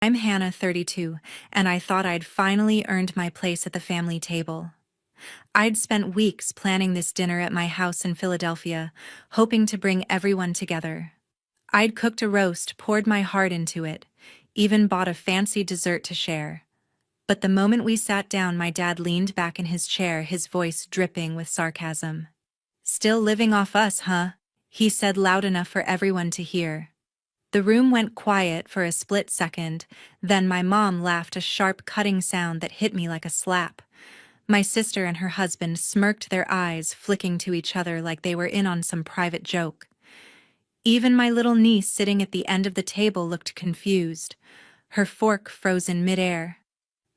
I'm Hannah, 32, and I thought I'd finally earned my place at the family table. I'd spent weeks planning this dinner at my house in Philadelphia, hoping to bring everyone together. I'd cooked a roast, poured my heart into it, even bought a fancy dessert to share. But the moment we sat down, my dad leaned back in his chair, his voice dripping with sarcasm. "Still living off us, huh?" he said loud enough for everyone to hear. The room went quiet for a split second, then my mom laughed, a sharp, cutting sound that hit me like a slap. My sister and her husband smirked, their eyes flicking to each other like they were in on some private joke. Even my little niece sitting at the end of the table looked confused, her fork frozen midair.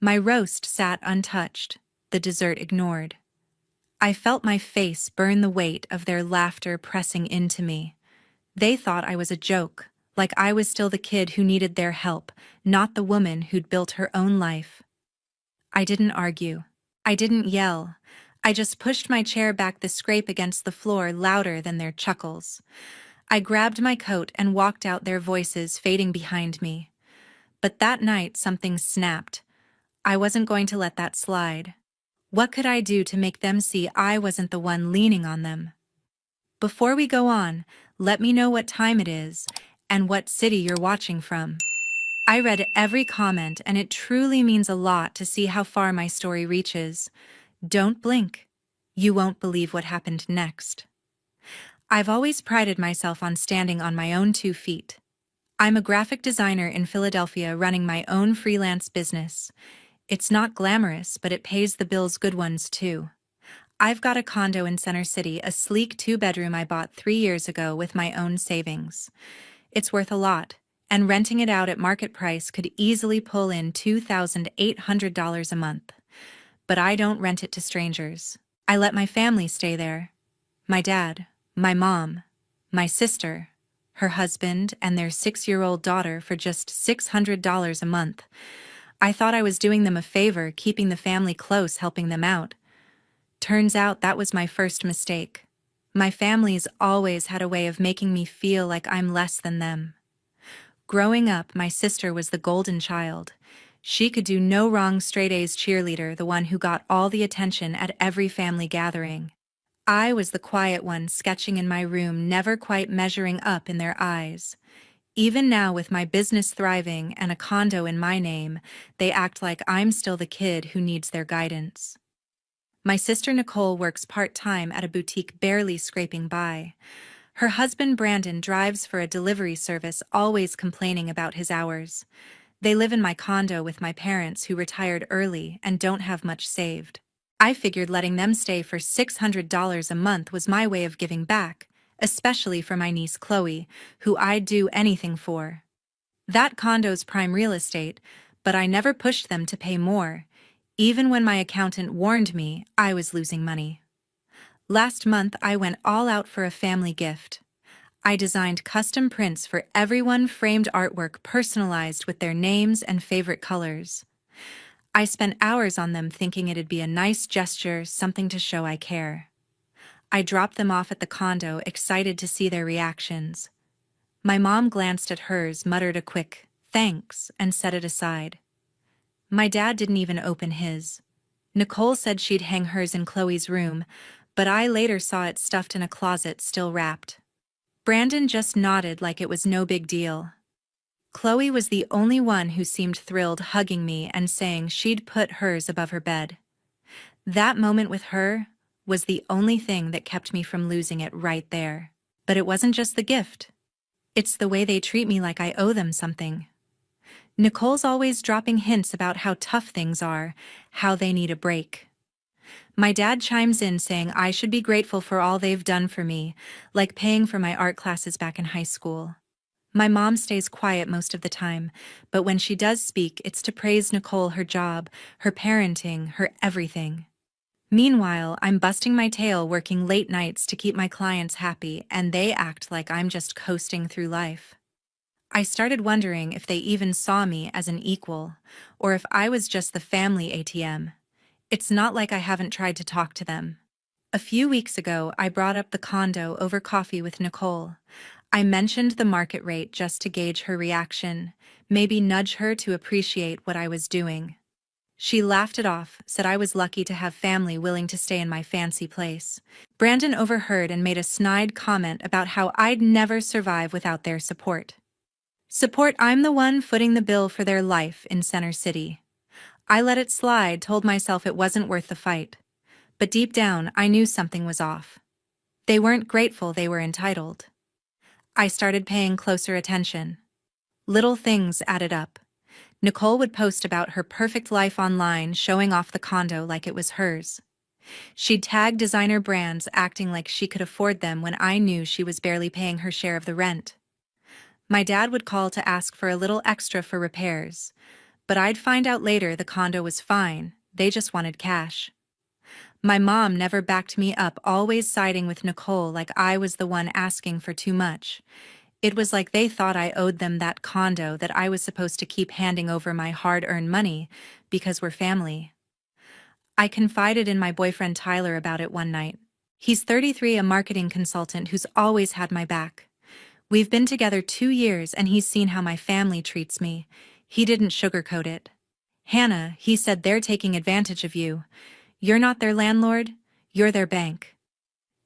My roast sat untouched, the dessert ignored. I felt my face burn, the weight of their laughter pressing into me. They thought I was a joke, like I was still the kid who needed their help, not the woman who'd built her own life. I didn't argue. I didn't yell. I just pushed my chair back, the scrape against the floor louder than their chuckles. I grabbed my coat and walked out, their voices fading behind me. But that night something snapped. I wasn't going to let that slide. What could I do to make them see I wasn't the one leaning on them? Before we go on, let me know what time it is and what city you're watching from. I read every comment, and it truly means a lot to see how far my story reaches. Don't blink. You won't believe what happened next. I've always prided myself on standing on my own 2 feet. I'm a graphic designer in Philadelphia running my own freelance business. It's not glamorous, but it pays the bills, good ones too. I've got a condo in Center City, a sleek 2-bedroom I bought 3 years ago with my own savings. It's worth a lot, and renting it out at market price could easily pull in $2,800 a month. But I don't rent it to strangers. I let my family stay there. My dad, my mom, my sister, her husband, and their 6-year-old daughter for just $600 a month. I thought I was doing them a favor, keeping the family close, helping them out. Turns out that was my first mistake. My family's always had a way of making me feel like I'm less than them. Growing up, my sister was the golden child. She could do no wrong, straight A's cheerleader, the one who got all the attention at every family gathering. I was the quiet one, sketching in my room, never quite measuring up in their eyes. Even now, with my business thriving and a condo in my name, they act like I'm still the kid who needs their guidance. My sister Nicole works part-time at a boutique, barely scraping by. Her husband Brandon drives for a delivery service, always complaining about his hours. They live in my condo with my parents, who retired early and don't have much saved. I figured letting them stay for $600 a month was my way of giving back, especially for my niece Chloe, who I'd do anything for. That condo's prime real estate, but I never pushed them to pay more, even when my accountant warned me I was losing money. Last month, I went all out for a family gift. I designed custom prints for everyone, framed artwork personalized with their names and favorite colors. I spent hours on them, thinking it'd be a nice gesture, something to show I care. I dropped them off at the condo, excited to see their reactions. My mom glanced at hers, muttered a quick "thanks," and set it aside. My dad didn't even open his. Nicole said she'd hang hers in Chloe's room, but I later saw it stuffed in a closet, still wrapped. Brandon just nodded like it was no big deal. Chloe was the only one who seemed thrilled, hugging me and saying she'd put hers above her bed. That moment with her was the only thing that kept me from losing it right there. But it wasn't just the gift. It's the way they treat me, like I owe them something. Nicole's always dropping hints about how tough things are, how they need a break. My dad chimes in saying I should be grateful for all they've done for me, like paying for my art classes back in high school. My mom stays quiet most of the time, but when she does speak, it's to praise Nicole, her job, her parenting, her everything. Meanwhile, I'm busting my tail, working late nights to keep my clients happy, and they act like I'm just coasting through life. I started wondering if they even saw me as an equal, or if I was just the family ATM. It's not like I haven't tried to talk to them. A few weeks ago, I brought up the condo over coffee with Nicole. I mentioned the market rate just to gauge her reaction, maybe nudge her to appreciate what I was doing. She laughed it off, said I was lucky to have family willing to stay in my fancy place. Brandon overheard and made a snide comment about how I'd never survive without their support. Support, I'm the one footing the bill for their life in Center City. I let it slide, told myself it wasn't worth the fight. But deep down, I knew something was off. They weren't grateful, they were entitled. I started paying closer attention. Little things added up. Nicole would post about her perfect life online, showing off the condo like it was hers. She'd tag designer brands, acting like she could afford them when I knew she was barely paying her share of the rent. My dad would call to ask for a little extra for repairs, but I'd find out later the condo was fine, they just wanted cash. My mom never backed me up, always siding with Nicole like I was the one asking for too much. It was like they thought I owed them that condo, that I was supposed to keep handing over my hard-earned money because we're family. I confided in my boyfriend Tyler about it one night. He's 33, a marketing consultant who's always had my back. We've been together 2 years and he's seen how my family treats me. He didn't sugarcoat it. Hannah, he said, they're taking advantage of you. You're not their landlord, you're their bank.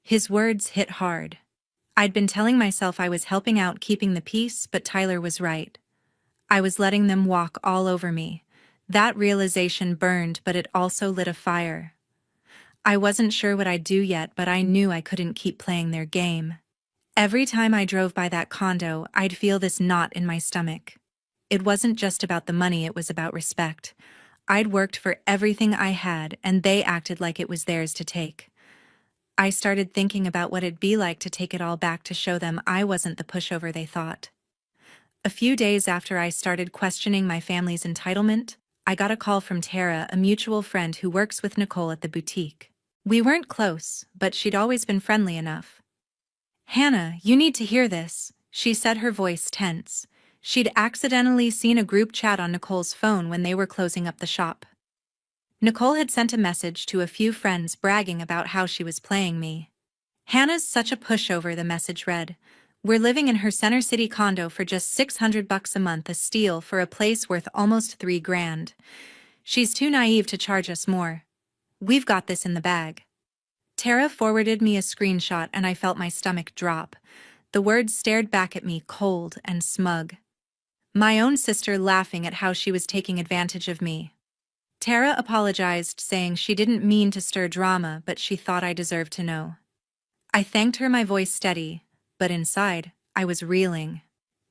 His words hit hard. I'd been telling myself I was helping out, keeping the peace, but Tyler was right. I was letting them walk all over me. That realization burned, but it also lit a fire. I wasn't sure what I'd do yet, but I knew I couldn't keep playing their game. Every time I drove by that condo, I'd feel this knot in my stomach. It wasn't just about the money, it was about respect. I'd worked for everything I had, and they acted like it was theirs to take. I started thinking about what it'd be like to take it all back, to show them I wasn't the pushover they thought. A few days after I started questioning my family's entitlement, I got a call from Tara, a mutual friend who works with Nicole at the boutique. We weren't close, but she'd always been friendly enough. "Hannah, you need to hear this," she said, her voice tense. She'd accidentally seen a group chat on Nicole's phone when they were closing up the shop. Nicole had sent a message to a few friends bragging about how she was playing me. "Hannah's such a pushover," the message read. "We're living in her Center City condo for just $600 a month, a steal for a place worth almost $3,000. She's too naive to charge us more. We've got this in the bag." Tara forwarded me a screenshot and I felt my stomach drop. The words stared back at me, cold and smug. My own sister laughing at how she was taking advantage of me. Tara apologized, saying she didn't mean to stir drama, but she thought I deserved to know. I thanked her, my voice steady, but inside, I was reeling.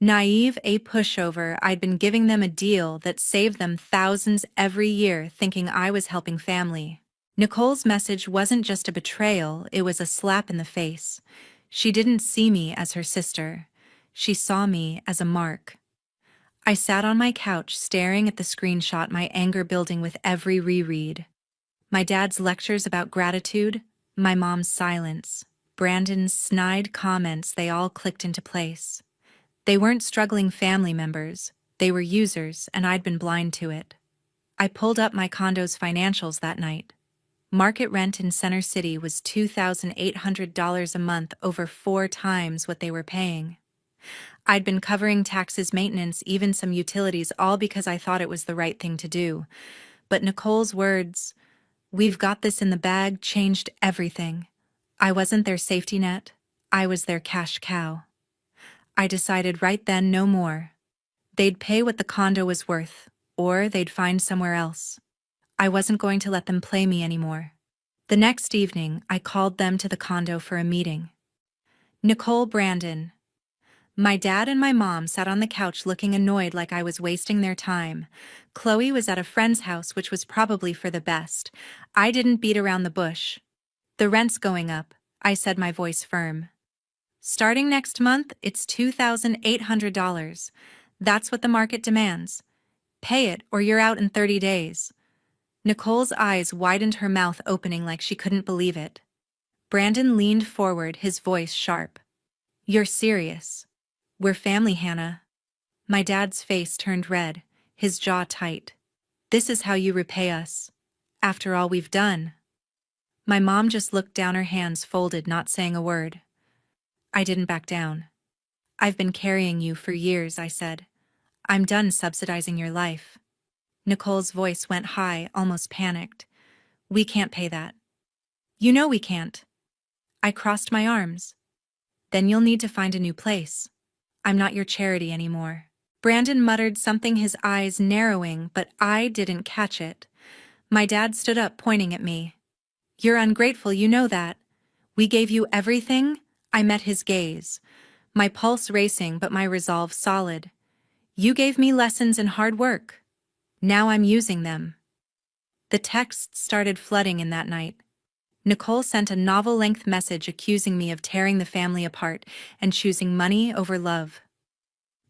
Naive, a pushover. I'd been giving them a deal that saved them thousands every year, thinking I was helping family. Nicole's message wasn't just a betrayal, it was a slap in the face. She didn't see me as her sister. She saw me as a mark. I sat on my couch staring at the screenshot, my anger building with every reread. My dad's lectures about gratitude, my mom's silence, Brandon's snide comments, they all clicked into place. They weren't struggling family members, they were users, and I'd been blind to it. I pulled up my condo's financials that night. Market rent in Center City was $2,800 a month, over 4 times what they were paying. I'd been covering taxes, maintenance, even some utilities, all because I thought it was the right thing to do. But Nicole's words, "We've got this in the bag," changed everything. I wasn't their safety net, I was their cash cow. I decided right then, no more. They'd pay what the condo was worth, or they'd find somewhere else. I wasn't going to let them play me anymore. The next evening, I called them to the condo for a meeting. Nicole, Brandon. My dad and my mom sat on the couch looking annoyed, like I was wasting their time. Chloe was at a friend's house, which was probably for the best. I didn't beat around the bush. "The rent's going up," I said, my voice firm. "Starting next month, it's $2,800. That's what the market demands. Pay it or you're out in 30 days. Nicole's eyes widened, her mouth opening like she couldn't believe it. Brandon leaned forward, his voice sharp. "You're serious? We're family, Hannah." My dad's face turned red, his jaw tight. "This is how you repay us, after all we've done." My mom just looked down, her hands folded, not saying a word. I didn't back down. "I've been carrying you for years," I said. I'm done subsidizing your life. Nicole's voice went high, almost panicked. We can't pay that. You know we can't. I crossed my arms. Then you'll need to find a new place. I'm not your charity anymore. Brandon muttered something, his eyes narrowing, but I didn't catch it. My dad stood up, pointing at me. You're ungrateful, you know that. We gave you everything? I met his gaze, my pulse racing but my resolve solid. You gave me lessons in hard work. Now I'm using them. The texts started flooding in that night. Nicole sent a novel-length message accusing me of tearing the family apart and choosing money over love.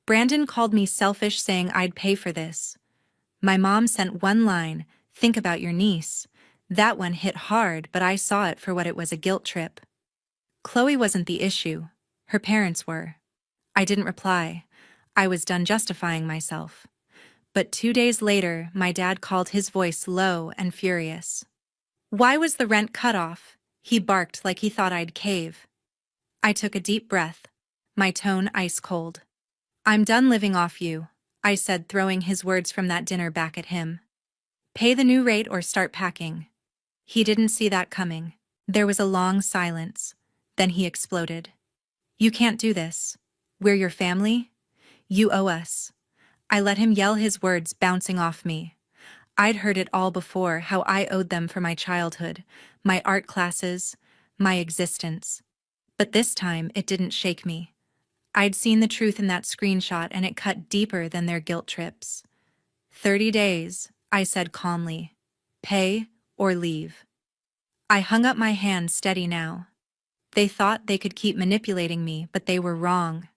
Brandon called me selfish, saying I'd pay for this. My mom sent one line, think about your niece. That one hit hard, but I saw it for what it was, a guilt trip. Chloe wasn't the issue. Her parents were. I didn't reply. I was done justifying myself. But 2 days later, my dad called, his voice low and furious. Why was the rent cut off? He barked like he thought I'd cave. I took a deep breath, my tone ice cold. I'm done living off you, I said, throwing his words from that dinner back at him. Pay the new rate or start packing. He didn't see that coming. There was a long silence. Then he exploded. You can't do this. We're your family. You owe us. I let him yell, his words bouncing off me. I'd heard it all before, how I owed them for my childhood, my art classes, my existence. But this time it didn't shake me. I'd seen the truth in that screenshot, and it cut deeper than their guilt trips. 30 days, I said calmly. Pay or leave. I hung up my hand, steady now. They thought they could keep manipulating me, but they were wrong.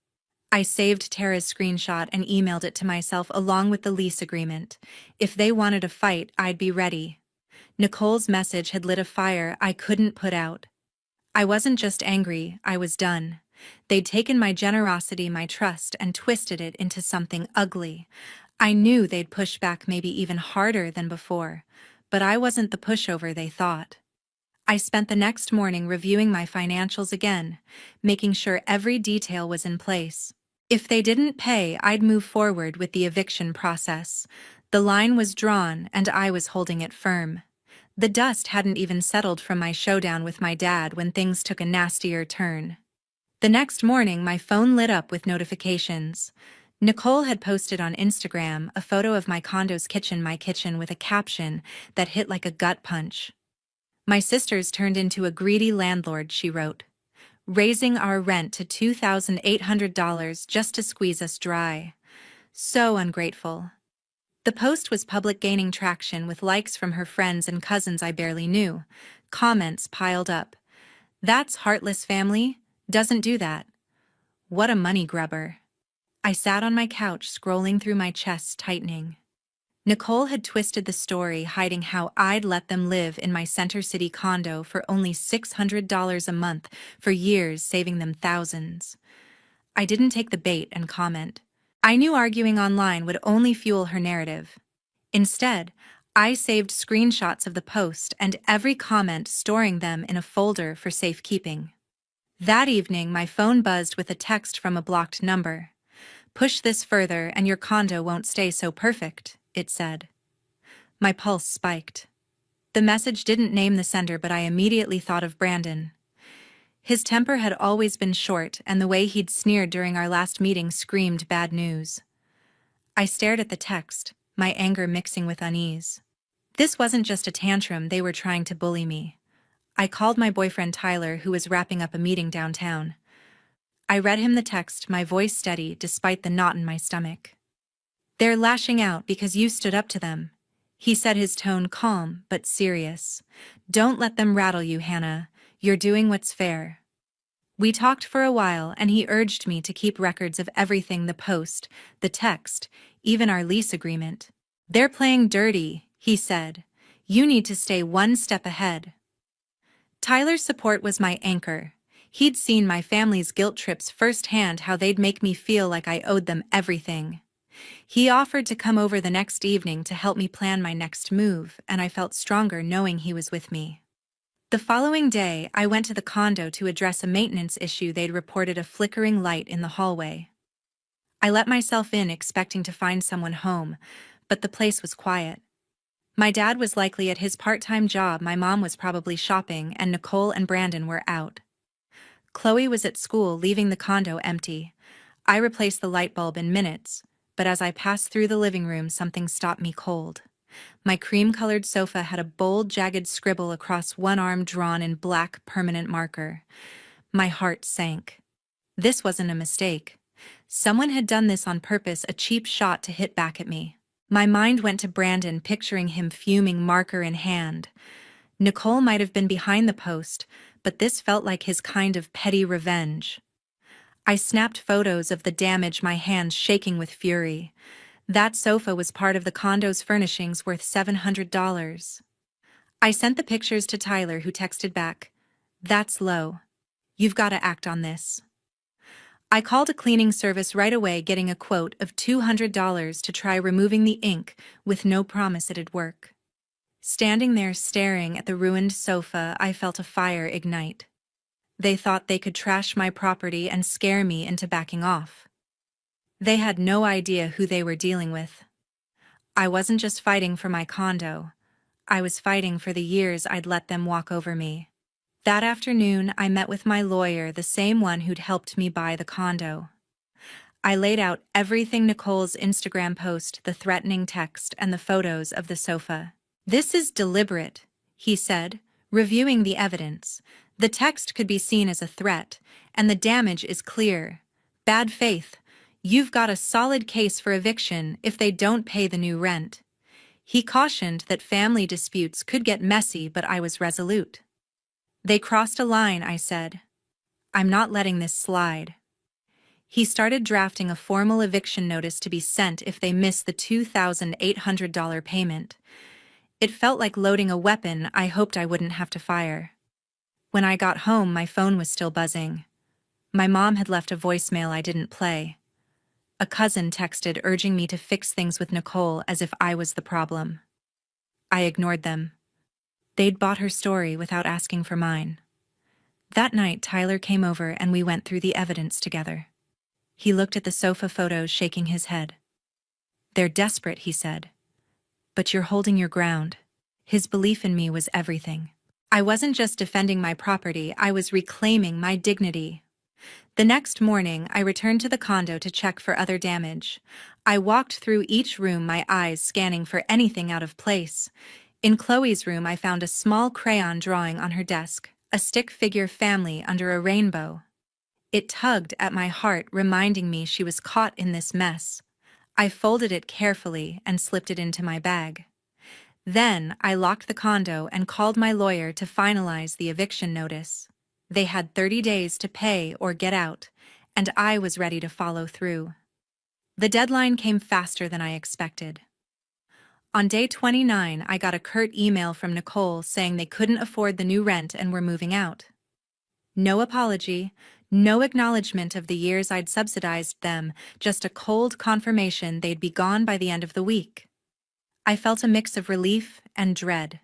I saved Tara's screenshot and emailed it to myself along with the lease agreement. If they wanted a fight, I'd be ready. Nicole's message had lit a fire I couldn't put out. I wasn't just angry, I was done. They'd taken my generosity, my trust, and twisted it into something ugly. I knew they'd push back, maybe even harder than before, but I wasn't the pushover they thought. I spent the next morning reviewing my financials again, making sure every detail was in place. If they didn't pay, I'd move forward with the eviction process. The line was drawn, and I was holding it firm. The dust hadn't even settled from my showdown with my dad when things took a nastier turn. The next morning, my phone lit up with notifications. Nicole had posted on Instagram a photo of my condo's kitchen, my kitchen, with a caption that hit like a gut punch. My sisters turned into a greedy landlord, she wrote, raising our rent to $2,800 just to squeeze us dry. So ungrateful. The post was public, gaining traction with likes from her friends and cousins I barely knew. Comments piled up. That's heartless family. Doesn't do that. What a money grubber. I sat on my couch, scrolling through, my chest tightening. Nicole had twisted the story, hiding how I'd let them live in my Center City condo for only $600 a month for years, saving them thousands. I didn't take the bait and comment. I knew arguing online would only fuel her narrative. Instead, I saved screenshots of the post and every comment, storing them in a folder for safekeeping. That evening, my phone buzzed with a text from a blocked number. Push this further and your condo won't stay so perfect, it said. My pulse spiked. The message didn't name the sender, but I immediately thought of Brandon. His temper had always been short, and the way he'd sneered during our last meeting screamed bad news. I stared at the text, my anger mixing with unease. This wasn't just a tantrum, they were trying to bully me. I called my boyfriend Tyler, who was wrapping up a meeting downtown. I read him the text, my voice steady despite the knot in my stomach. They're lashing out because you stood up to them, he said, his tone calm but serious. Don't let them rattle you, Hannah. You're doing what's fair. We talked for a while, and he urged me to keep records of everything, the post, the text, even our lease agreement. They're playing dirty, he said. You need to stay one step ahead. Tyler's support was my anchor. He'd seen my family's guilt trips firsthand, how they'd make me feel like I owed them everything. He offered to come over the next evening to help me plan my next move, and I felt stronger knowing he was with me. The following day, I went to the condo to address a maintenance issue. They'd reported a flickering light in the hallway. I let myself in expecting to find someone home, but the place was quiet. My dad was likely at his part-time job, my mom was probably shopping, and Nicole and Brandon were out. Chloe was at school, leaving the condo empty. I replaced the light bulb in minutes, but as I passed through the living room, something stopped me cold. My cream-colored sofa had a bold, jagged scribble across one arm drawn in black permanent marker. My heart sank. This wasn't a mistake. Someone had done this on purpose, a cheap shot to hit back at me. My mind went to Brandon, picturing him fuming, marker in hand. Nicole might have been behind the post, but this felt like his kind of petty revenge. I snapped photos of the damage, my hands shaking with fury. That sofa was part of the condo's furnishings worth $700. I sent the pictures to Tyler, who texted back, "That's low. You've got to act on this." I called a cleaning service right away, getting a quote of $200 to try removing the ink, with no promise it'd work. Standing there staring at the ruined sofa, I felt a fire ignite. They thought they could trash my property and scare me into backing off. They had no idea who they were dealing with. I wasn't just fighting for my condo. I was fighting for the years I'd let them walk over me. That afternoon, I met with my lawyer, the same one who'd helped me buy the condo. I laid out everything: Nicole's Instagram post, the threatening text, and the photos of the sofa. "This is deliberate," he said, reviewing the evidence. "The text could be seen as a threat, and the damage is clear. Bad faith. You've got a solid case for eviction if they don't pay the new rent." He cautioned that family disputes could get messy, but I was resolute. "They crossed a line," I said. "I'm not letting this slide." He started drafting a formal eviction notice to be sent if they miss the $2,800 payment. It felt like loading a weapon I hoped I wouldn't have to fire. When I got home, my phone was still buzzing. My mom had left a voicemail I didn't play. A cousin texted urging me to fix things with Nicole, as if I was the problem. I ignored them. They'd bought her story without asking for mine. That night, Tyler came over and we went through the evidence together. He looked at the sofa photos, shaking his head. "They're desperate," he said. "But you're holding your ground." His belief in me was everything. I wasn't just defending my property, I was reclaiming my dignity. The next morning, I returned to the condo to check for other damage. I walked through each room, my eyes scanning for anything out of place. In Chloe's room, I found a small crayon drawing on her desk, a stick figure family under a rainbow. It tugged at my heart, reminding me she was caught in this mess. I folded it carefully and slipped it into my bag. Then, I locked the condo and called my lawyer to finalize the eviction notice. They had 30 days to pay or get out, and I was ready to follow through. The deadline came faster than I expected. On day 29, I got a curt email from Nicole saying they couldn't afford the new rent and were moving out. No apology, no acknowledgement of the years I'd subsidized them, just a cold confirmation they'd be gone by the end of the week. I felt a mix of relief and dread.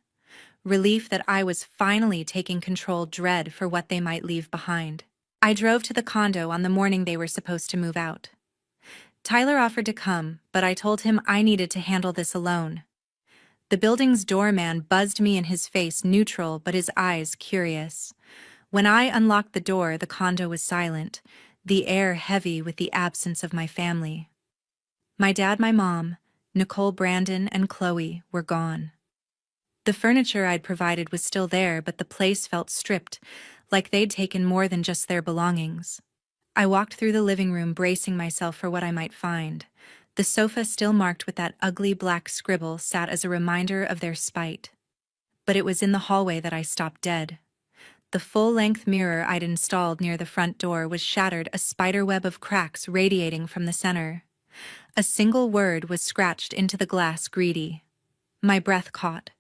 Relief that I was finally taking control, dread for what they might leave behind. I drove to the condo on the morning they were supposed to move out. Tyler offered to come, but I told him I needed to handle this alone. The building's doorman buzzed me in his face, neutral but his eyes curious. When I unlocked the door, the condo was silent, the air heavy with the absence of my family. My dad, my mom, Nicole, Brandon, and Chloe were gone. The furniture I'd provided was still there, but the place felt stripped, like they'd taken more than just their belongings. I walked through the living room, bracing myself for what I might find. The sofa, still marked with that ugly black scribble, sat as a reminder of their spite. But it was in the hallway that I stopped dead. The full-length mirror I'd installed near the front door was shattered, a spiderweb of cracks radiating from the center. A single word was scratched into the glass: greedy. My breath caught.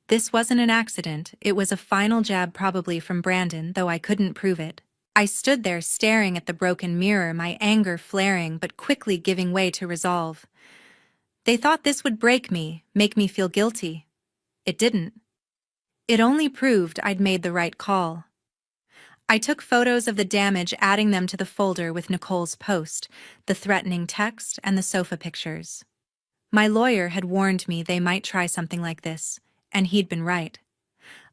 This wasn't an accident, it was a final jab, probably from Brandon, though I couldn't prove it. I stood there staring at the broken mirror, my anger flaring but quickly giving way to resolve. They thought this would break me, make me feel guilty. It didn't. It only proved I'd made the right call. I took photos of the damage, adding them to the folder with Nicole's post, the threatening text, and the sofa pictures. My lawyer had warned me they might try something like this, and he'd been right.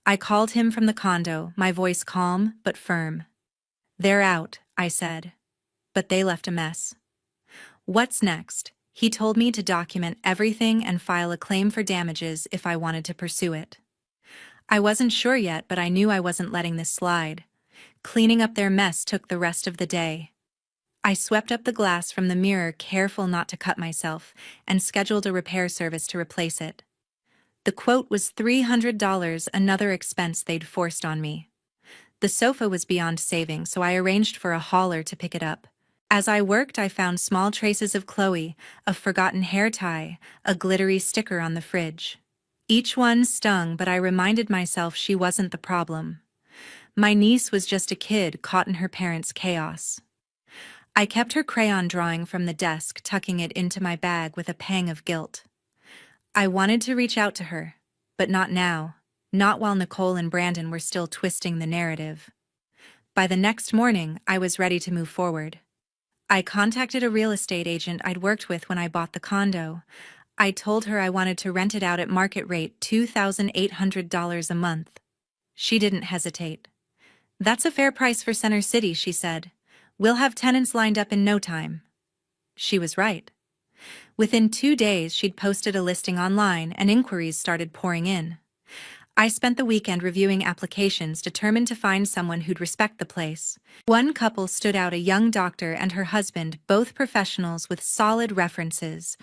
I called him from the condo, my voice calm but firm. "They're out," I said. But they left a mess. "What's next?" He told me to document everything and file a claim for damages if I wanted to pursue it. I wasn't sure yet, but I knew I wasn't letting this slide. Cleaning up their mess took the rest of the day. I swept up the glass from the mirror, careful not to cut myself, and scheduled a repair service to replace it. The quote was $300, another expense they'd forced on me. The sofa was beyond saving, so I arranged for a hauler to pick it up. As I worked, I found small traces of Chloe, a forgotten hair tie, a glittery sticker on the fridge. Each one stung, but I reminded myself she wasn't the problem. My niece was just a kid caught in her parents' chaos. I kept her crayon drawing from the desk, tucking it into my bag with a pang of guilt. I wanted to reach out to her, but not now, not while Nicole and Brandon were still twisting the narrative. By the next morning, I was ready to move forward. I contacted a real estate agent I'd worked with when I bought the condo. I told her I wanted to rent it out at market rate, $2,800 a month. She didn't hesitate. "That's a fair price for Center City," she said. "We'll have tenants lined up in no time." She was right. Within 2 days, she'd posted a listing online and inquiries started pouring in. I spent the weekend reviewing applications, determined to find someone who'd respect the place. One couple stood out, a young doctor and her husband, both professionals with solid references.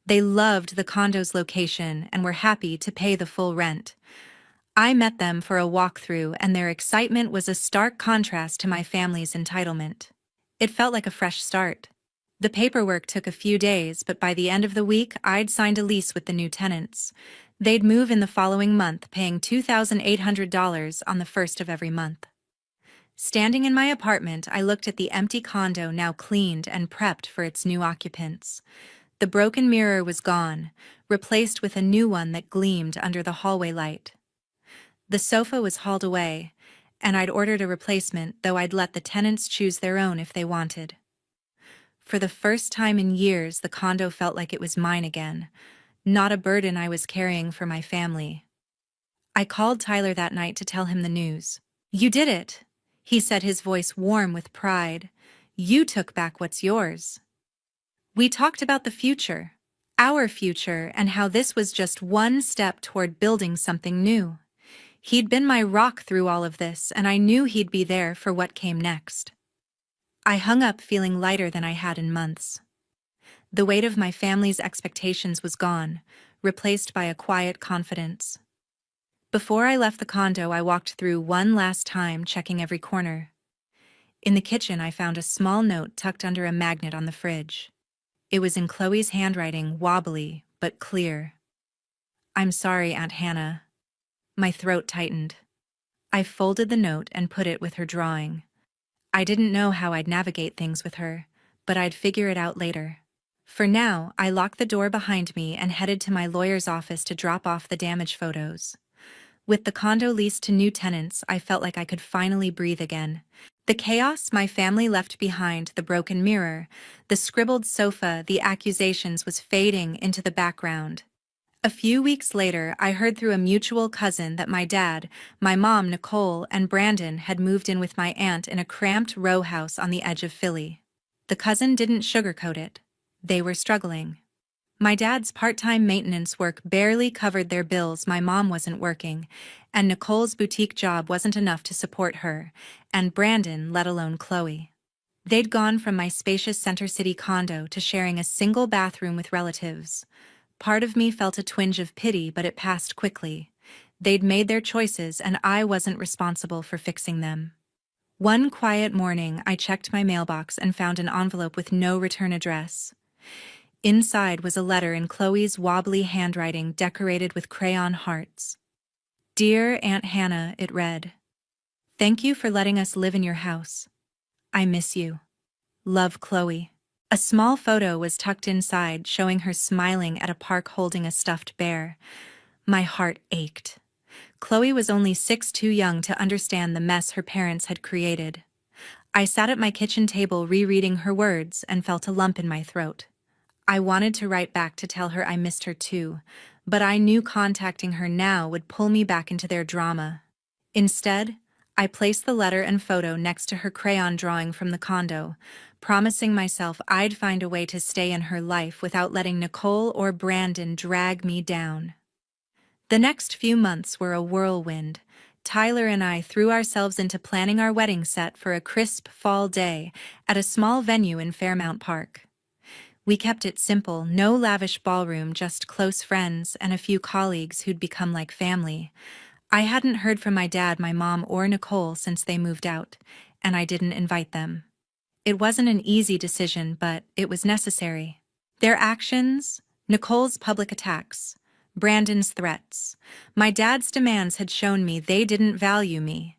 They loved the condo's location and were happy to pay the full rent. I met them for a walkthrough, and their excitement was a stark contrast to my family's entitlement. It felt like a fresh start. The paperwork took a few days, but by the end of the week, I'd signed a lease with the new tenants. They'd move in the following month, paying $2,800 on the first of every month. Standing in my apartment, I looked at the empty condo, now cleaned and prepped for its new occupants. The broken mirror was gone, replaced with a new one that gleamed under the hallway light. The sofa was hauled away, and I'd ordered a replacement, though I'd let the tenants choose their own if they wanted. For the first time in years, the condo felt like it was mine again, not a burden I was carrying for my family. I called Tyler that night to tell him the news. "You did it," he said, his voice warm with pride. "You took back what's yours." We talked about the future, our future, and how this was just one step toward building something new. He'd been my rock through all of this, and I knew he'd be there for what came next. I hung up feeling lighter than I had in months. The weight of my family's expectations was gone, replaced by a quiet confidence. Before I left the condo, I walked through one last time, checking every corner. In the kitchen, I found a small note tucked under a magnet on the fridge. It was in Chloe's handwriting, wobbly but clear. "I'm sorry, Aunt Hannah." My throat tightened. I folded the note and put it with her drawing. I didn't know how I'd navigate things with her, but I'd figure it out later. For now, I locked the door behind me and headed to my lawyer's office to drop off the damage photos. With the condo leased to new tenants, I felt like I could finally breathe again. The chaos my family left behind, the broken mirror, the scribbled sofa, the accusations, was fading into the background. A few weeks later, I heard through a mutual cousin that my dad, my mom, Nicole, and Brandon had moved in with my aunt in a cramped row house on the edge of Philly. The cousin didn't sugarcoat it. They were struggling. My dad's part-time maintenance work barely covered their bills, my mom wasn't working, and Nicole's boutique job wasn't enough to support her, and Brandon, let alone Chloe. They'd gone from my spacious Center City condo to sharing a single bathroom with relatives. Part of me felt a twinge of pity, but it passed quickly. They'd made their choices, and I wasn't responsible for fixing them. One quiet morning, I checked my mailbox and found an envelope with no return address. Inside was a letter in Chloe's wobbly handwriting, decorated with crayon hearts. "Dear Aunt Hannah," it read. "Thank you for letting us live in your house. I miss you. Love, Chloe." A small photo was tucked inside, showing her smiling at a park holding a stuffed bear. My heart ached. Chloe was only 6, too young to understand the mess her parents had created. I sat at my kitchen table rereading her words and felt a lump in my throat. I wanted to write back to tell her I missed her too, but I knew contacting her now would pull me back into their drama. Instead, I placed the letter and photo next to her crayon drawing from the condo, promising myself I'd find a way to stay in her life without letting Nicole or Brandon drag me down. The next few months were a whirlwind. Tyler and I threw ourselves into planning our wedding set for a crisp fall day at a small venue in Fairmount Park. We kept it simple, no lavish ballroom, just close friends and a few colleagues who'd become like family. I hadn't heard from my dad, my mom, or Nicole since they moved out, and I didn't invite them. It wasn't an easy decision, but it was necessary. Their actions, Nicole's public attacks, Brandon's threats, my dad's demands had shown me they didn't value me.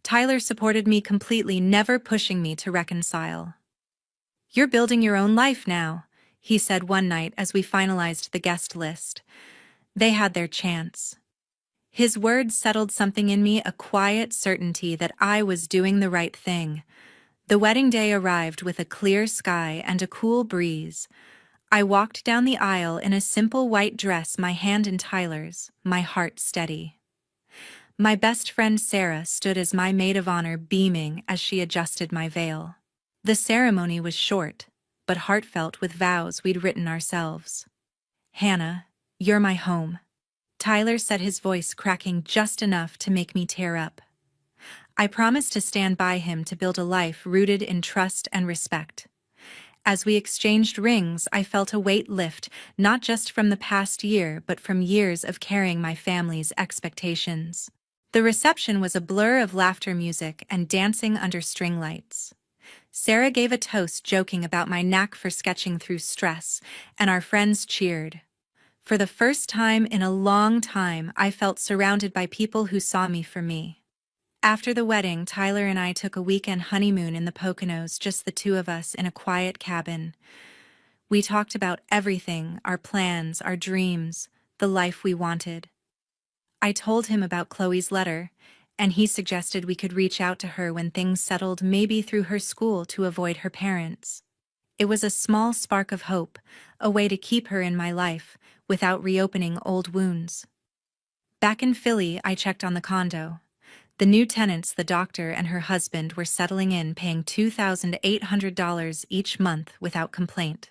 Tyler supported me completely, never pushing me to reconcile. "You're building your own life now," he said one night as we finalized the guest list. They had their chance. His words settled something in me, a quiet certainty that I was doing the right thing. The wedding day arrived with a clear sky and a cool breeze. I walked down the aisle in a simple white dress, my hand in Tyler's, my heart steady. My best friend Sarah stood as my maid of honor, beaming as she adjusted my veil. The ceremony was short, but heartfelt, with vows we'd written ourselves. "Hannah, you're my home," Tyler said, his voice cracking just enough to make me tear up. I promised to stand by him, to build a life rooted in trust and respect. As we exchanged rings, I felt a weight lift, not just from the past year but from years of carrying my family's expectations. The reception was a blur of laughter, music, and dancing under string lights. Sarah gave a toast, joking about my knack for sketching through stress, and our friends cheered. For the first time in a long time, I felt surrounded by people who saw me for me. After the wedding, Tyler and I took a weekend honeymoon in the Poconos, just the two of us in a quiet cabin. We talked about everything, our plans, our dreams, the life we wanted. I told him about Chloe's letter, and he suggested we could reach out to her when things settled, maybe through her school, to avoid her parents. It was a small spark of hope, a way to keep her in my life without reopening old wounds. Back in Philly, I checked on the condo. The new tenants, the doctor and her husband, were settling in, paying $2,800 each month without complaint.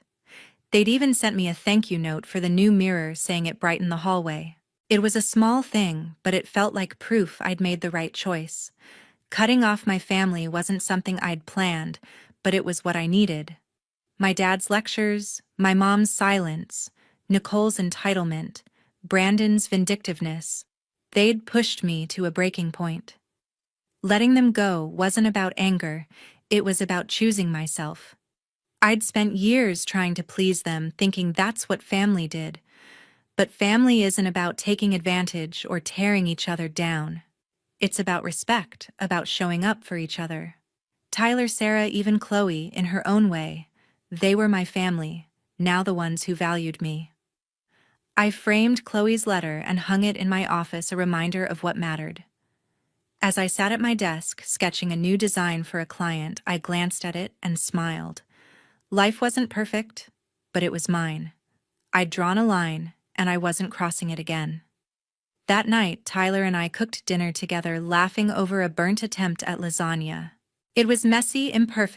They'd even sent me a thank you note for the new mirror, saying it brightened the hallway. It was a small thing, but it felt like proof I'd made the right choice. Cutting off my family wasn't something I'd planned, but it was what I needed. My dad's lectures, my mom's silence, Nicole's entitlement, Brandon's vindictiveness, they'd pushed me to a breaking point. Letting them go wasn't about anger, it was about choosing myself. I'd spent years trying to please them, thinking that's what family did. But family isn't about taking advantage or tearing each other down. It's about respect, about showing up for each other. Tyler, Sarah, even Chloe, in her own way, they were my family, now the ones who valued me. I framed Chloe's letter and hung it in my office, a reminder of what mattered. As I sat at my desk, sketching a new design for a client, I glanced at it and smiled. Life wasn't perfect, but it was mine. I'd drawn a line, and I wasn't crossing it again. That night, Tyler and I cooked dinner together, laughing over a burnt attempt at lasagna. It was messy, imperfect,